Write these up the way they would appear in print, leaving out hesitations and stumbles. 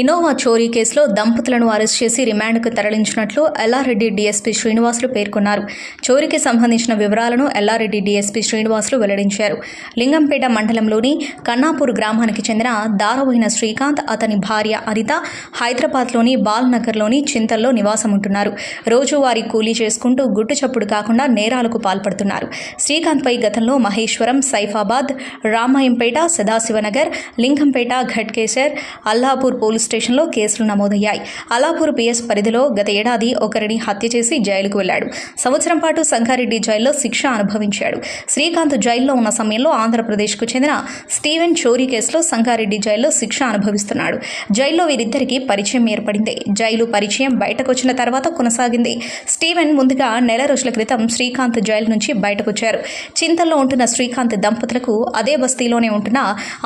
Innova చోరీ కేసులో దంపతులను అరెస్ట్ చేసి రిమాండ్కు తరలించినట్లు ఎల్లారెడ్డి డీఎస్పీ శ్రీనివాసులు పేర్కొన్నారు. చోరీకి సంబంధించిన వివరాలను ఎల్లారెడ్డి డీఎస్పీ శ్రీనివాసులు వెల్లడించారు. లింగంపేట మండలంలోని కన్నాపూర్ గ్రామానికి చెందిన దారబోయిన శ్రీకాంత్, అతని భార్య అనిత హైదరాబాద్లోని బాల్నగర్లోని చింతల్లో నివాసముంటున్నారు. రోజువారీ కూలీ చేసుకుంటూ గుట్టు చప్పుడు కాకుండా నేరాలకు పాల్పడుతున్నారు. శ్రీకాంత్పై గతంలో మహేశ్వరం, సైఫాబాద్, రామాయంపేట, సదాశివనగర్, లింగంపేట, ఘట్కేసర్, అల్లాపూర్ పోలీస్ స్టేషన్లో కేసులు నమోదయ్యాయి. అల్లాపూర్ పిఎస్ పరిధిలో గత ఏడాది ఒకరిని హత్య చేసి జైలుకు వెళ్లాడు. సంవత్సరం పాటు సంగారెడ్డి జైల్లో శిక్ష అనుభవించాడు. శ్రీకాంత్ జైల్లో ఉన్న సమయంలో ఆంధ్రప్రదేశ్కు చెందిన స్టీవెన్ చోరీ కేసులో సంగారెడ్డి జైల్లో శిక్ష అనుభవిస్తున్నాడు. జైల్లో వీరిద్దరికీ పరిచయం ఏర్పడింది. జైలు పరిచయం బయటకొచ్చిన తర్వాత కొనసాగింది. స్టీవెన్ ముందుగా నెల రోజుల క్రితం శ్రీకాంత్ జైలు నుంచి బయటకొచ్చారు. చింతల్లో ఉంటున్న శ్రీకాంత్ దంపతులకు అదే బస్తీలోనే ఉంటున్న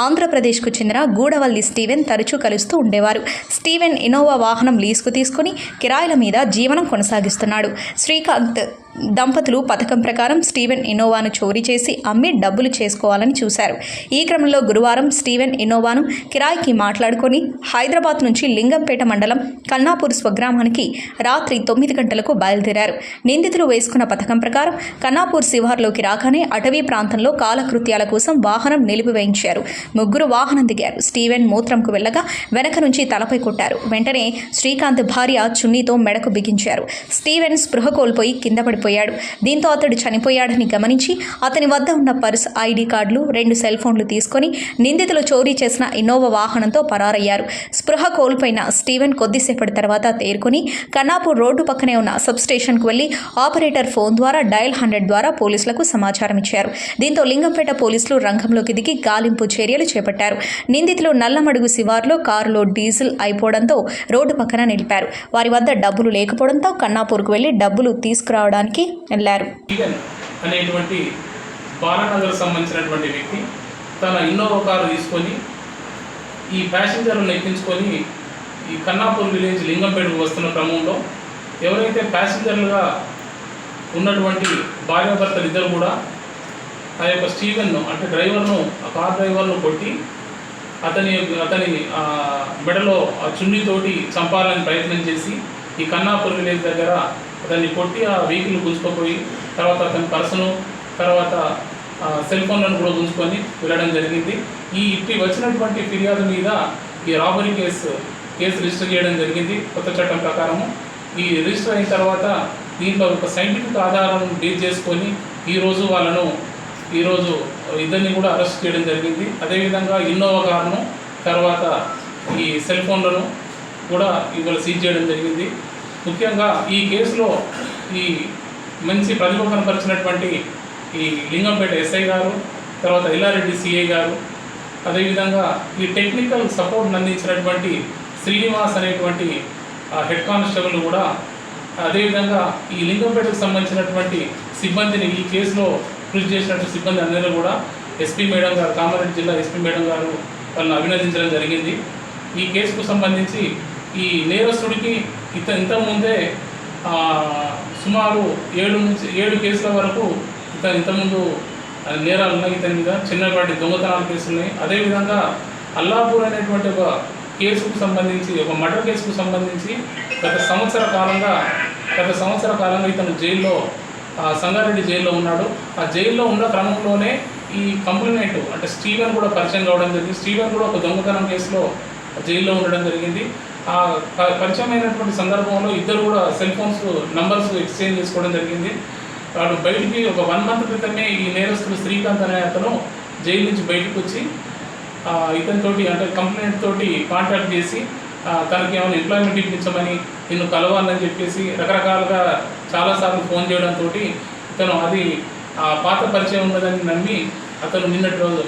ఆంధ్రప్రదేశ్కు చెందిన గూడవల్లి స్టీవెన్ తరచూ కలుస్తూ ఉండేవారు. స్టీవెన్ ఇన్నోవా వాహనం లీజుకు తీసుకుని కిరాయిల మీద జీవనం కొనసాగిస్తున్నాడు. శ్రీకాంత్ దంపతులు పథకం ప్రకారం స్టీవెన్ ఇన్నోవాను చోరీ చేసి అమ్మి డబ్బులు చేసుకోవాలని చూశారు. ఈ క్రమంలో గురువారం స్టీవెన్ ఇన్నోవాను కిరాయికి మాట్లాడుకొని హైదరాబాద్ నుంచి లింగంపేట మండలం కన్నాపూర్ స్వగ్రామానికి రాత్రి 9 గంటలకు బయలుదేరారు. నిందితులు వేసుకున్న పథకం ప్రకారం కన్నాపూర్ శివార్లోకి రాగానే అటవీ ప్రాంతంలో కాలకృత్యాల కోసం వాహనం నిలిపివేయించారు. ముగ్గురు వాహనం దిగారు. స్టీవెన్ మూత్రంకు వెళ్ళగా వెనక నుంచి తలపై కొట్టారు. వెంటనే శ్రీకాంత్ భార్య చున్నీతో మెడకు బిగించారు. స్టీవెన్ స్పృహ కోల్పోయి కింద పడిపోయాడు. దీంతో అతడు చనిపోయాడని గమనించి అతని వద్ద ఉన్న పర్స్, ఐడి కార్డులు, 2 సెల్ ఫోన్లు తీసుకొని నిందితులు చోరీ చేసిన ఇన్నోవా వాహనంతో పరారయ్యారు. స్పృహ కోల్పోయిన స్టీవెన్ కొద్దిసేపటి తర్వాత తేరుకొని కన్నాపూర్ రోడ్డు పక్కనే ఉన్న సబ్ స్టేషన్కు వెళ్లి ఆపరేటర్ ఫోన్ ద్వారా డయల్ 100 ద్వారా పోలీసులకు సమాచారం ఇచ్చారు. దీంతో లింగంపేట పోలీసులు రంగంలోకి దిగి గాలింపు చర్యలు చేపట్టారు. నిందితులు నల్లమడుగు శివార్లో కారులో డీజిల్ అయిపోవడంతో రోడ్డు పక్కన నిలిపారు. వారి వద్ద డబ్బులు లేకపోవడంతో కన్నాపూర్కు వెళ్లి డబ్బులు తీసుకురావడానికి వెళ్లారు. అనేటువంటి బాలనగర్ సంబంధించినటువంటి వ్యక్తి తన ఇన్నోవా కారు తీసుకొని ఈ ప్యాసింజర్లను ఎక్కించుకొని ఈ కన్నాపూర్ విలేజ్ లింగంపేటకు వస్తున్న క్రమంలో ఎవరైతే ప్యాసింజర్లుగా ఉన్నటువంటి భార్యాభర్తలు ఇద్దరు కూడా ఆ యొక్క స్టీవెన్ను అంటే డ్రైవర్ను, ఆ కార్ డ్రైవర్ను కొట్టి అతని మెడలో ఆ చున్నీతోటి చంపాలని ప్రయత్నం చేసి ఈ కన్నాపూర్ విలేజ్ దగ్గర అతన్ని కొట్టి ఆ వెహికల్ గుంజుకుపోయి తర్వాత అతని పర్సను, తర్వాత సెల్ ఫోన్లను కూడా గుంజుకొని వెళ్ళడం జరిగింది. ఇట్టి వచ్చినటువంటి ఫిర్యాదు మీద ఈ రాబరీ కేసు రిజిస్టర్ చేయడం జరిగింది కొత్త చట్టం ప్రకారము. ఈ రిజిస్టర్ అయిన తర్వాత దీంట్లో ఒక సైంటిఫిక్ ఆధారం బేస్ చేసుకొని ఈరోజు ఇద్దరిని కూడా అరెస్ట్ చేయడం జరిగింది. అదేవిధంగా ఇన్నోవా కారును, తర్వాత ఈ సెల్ ఫోన్లను కూడా ఇవాళ సీజ్ చేయడం జరిగింది. ముఖ్యంగా ఈ కేసులో ఈ మంచి ప్రతిభ కనపరిచినటువంటి ఈ లింగంపేట ఎస్ఐ గారు, తర్వాత ఎల్లారెడ్డి సిఐ గారు, అదేవిధంగా ఈ టెక్నికల్ సపోర్ట్ అందించినటువంటి శ్రీనివాస్ అనేటువంటి హెడ్ కానిస్టేబుల్ కూడా, అదేవిధంగా ఈ లింగంపేటకు సంబంధించినటువంటి సిబ్బందిని ఈ కేసులో కృషి చేసినట్టు సిబ్బంది అందరూ కూడా ఎస్పీ మేడం గారు, కామారెడ్డి జిల్లా ఎస్పీ మేడం గారు వాళ్ళని అభినందించడం జరిగింది. ఈ కేసుకు సంబంధించి ఈ నేరస్తుడికి ఇంతకుముందే సుమారు 7 కేసుల వరకు ఇంతకుముందు నేరాలు ఉన్నాయి. ఇతని మీద చిన్నపాటి దొంగతనాల కేసులు ఉన్నాయి. అదేవిధంగా అల్లాపూర్ అనేటువంటి ఒక కేసుకు సంబంధించి, ఒక మర్డర్ కేసుకు సంబంధించి గత సంవత్సర కాలంగా ఇతను జైల్లో, సంగారెడ్డి జైల్లో ఉన్నాడు. ఆ జైల్లో ఉన్న క్రమంలోనే ఈ కంప్లైంట్ అంటే స్టీవెన్ కూడా పరిచయం కావడం జరిగింది. స్టీవెన్ కూడా ఒక దొంగతనం కేసులో జైల్లో ఉండడం జరిగింది. ఆ పరిచయం అయినటువంటి సందర్భంలో ఇద్దరు కూడా సెల్ ఫోన్స్ నంబర్స్ ఎక్స్చేంజ్ చేసుకోవడం జరిగింది. వాడు బయటికి ఒక 1 మంత్ క్రితమే ఈ నేరస్తుడు శ్రీకాంత్ అనే అతను జైలు నుంచి బయటకు వచ్చి ఇతనితోటి అంటే కంప్లైంట్ తోటి కాంటాక్ట్ చేసి తనకి ఏమైనా ఎంప్లాయ్మెంట్ ఇప్పించమని, నిన్ను కలవాలని చెప్పేసి రకరకాలుగా చాలాసార్లు ఫోన్ చేయడంతో ఇతను అది పాత పరిచయం ఉన్నదని నమ్మి అతను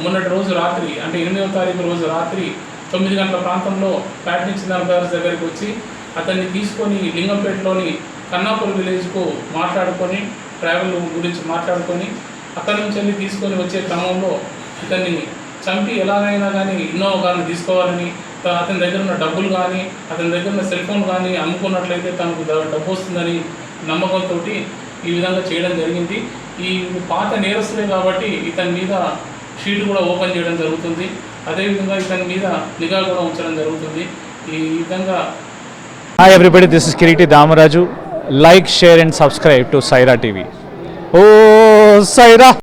మొన్నటి రోజు రాత్రి అంటే 8వ తారీఖు రోజు రాత్రి 9 గంటల ప్రాంతంలో ప్యాట్నిక్ గారి దగ్గరికి వచ్చి అతన్ని తీసుకొని లింగంపేటలోని కన్నాపూర్ విలేజ్కు మాట్లాడుకొని ట్రావెల్ గురించి మాట్లాడుకొని అక్కడి నుంచి వెళ్ళి తీసుకొని వచ్చే క్రమంలో ఇతన్ని చంపి ఎలాగైనా కానీ ఇన్నోవా కారుని తీసుకోవాలని, అతని దగ్గర ఉన్న డబ్బులు కానీ అతని దగ్గర ఉన్న సెల్ ఫోన్ కానీ అమ్ముకున్నట్లయితే తనకు డబ్బు వస్తుందని నమ్మకంతో ఈ విధంగా చేయడం జరిగింది. ఈ పాత నేరస్తులే కాబట్టి ఇతని మీద షీట్ కూడా ఓపెన్ చేయడం జరుగుతుంది. అదేవిధంగా ఇతని మీద నిఘా కూడా ఉంచడం జరుగుతుంది. ఈ విధంగా. Hi everybody, this is Kiriti Damaraju. Like, share and subscribe to Saira TV. Oh, Saira!